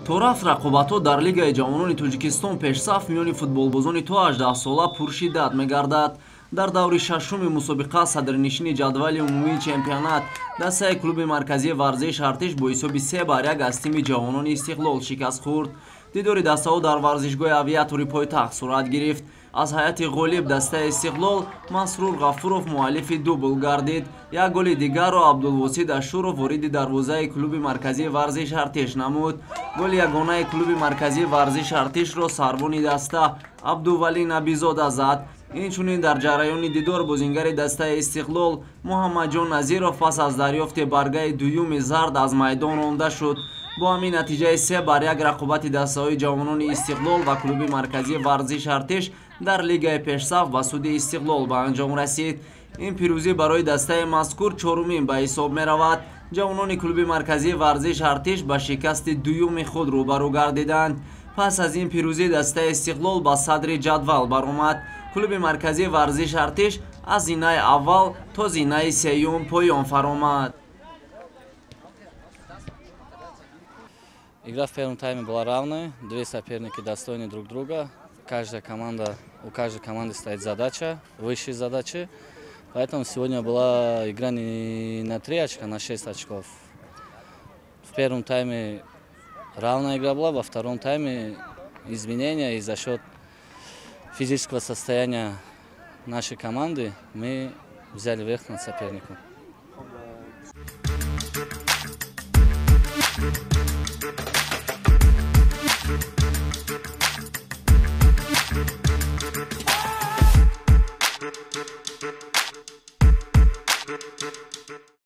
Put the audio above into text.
То рафт рақобатҳо дар Лигаи Ҷавонони Тоҷикистон пешсаф миёни футболбозони то 18-сола пуршиддат мегардад. Дар даври шашуми мусобиқа садрнишини ҷадвали умумии чемпионат дастаи клуби марказии варзиши Артиш бо ҳисоби 3-1 аз тими ҷавонони Истиқлол шикаст хӯрд. Дидори дастаҳо дар варзишгоҳи авиатори пойтахт сурат гирифт. аз ҳайати ғолиб дастаи Истиқлол Масрур Ғафуров муаллифи дубл гардид. як голи дигарро Абдулвосид Ашуров вориди дарвозаи клуби марказии варзиши Артиш намуд. голи ягонаи клуби марказии варзиши Артишро сарвони даста Абдували Набизода зад. инчунин дар ҷараёни дидор бозингари дастаи Истиқлол Муҳаммаҷон Назиров пас аз дарёфти баргаи дуюми зард аз майдон ронда шуд. бо ҳамин натиҷаи 3-1 рақобати дастаҳои ҷавонони Истиқлол ва клуби марказии варзиши Артиш дар лигаи пешсаф ба суди Истиқлол ба анҷом расид. ин пирӯзӣ барои дастаи мазкур чорумин ба ҳисоб меравад. ҷавонони клуби марказии варзиши Артиш ба шикасти дуюми худ рӯбарӯ гардиданд. пас аз ин пирӯзӣ дастаи Истиқлол ба садри ҷадвал баромад. клуби марказии варзиши Артиш аз зинаи аввал то зинаи сеюм поён фаромад. Игра в первом тайме была равная, две соперники достойны друг друга. У каждой команды стоит задача, высшие задачи. Поэтому сегодня была игра не на 3 очка, на 6 очков. В первом тайме равная игра была, во втором тайме изменения, и за счет физического состояния нашей команды мы взяли верх над соперником.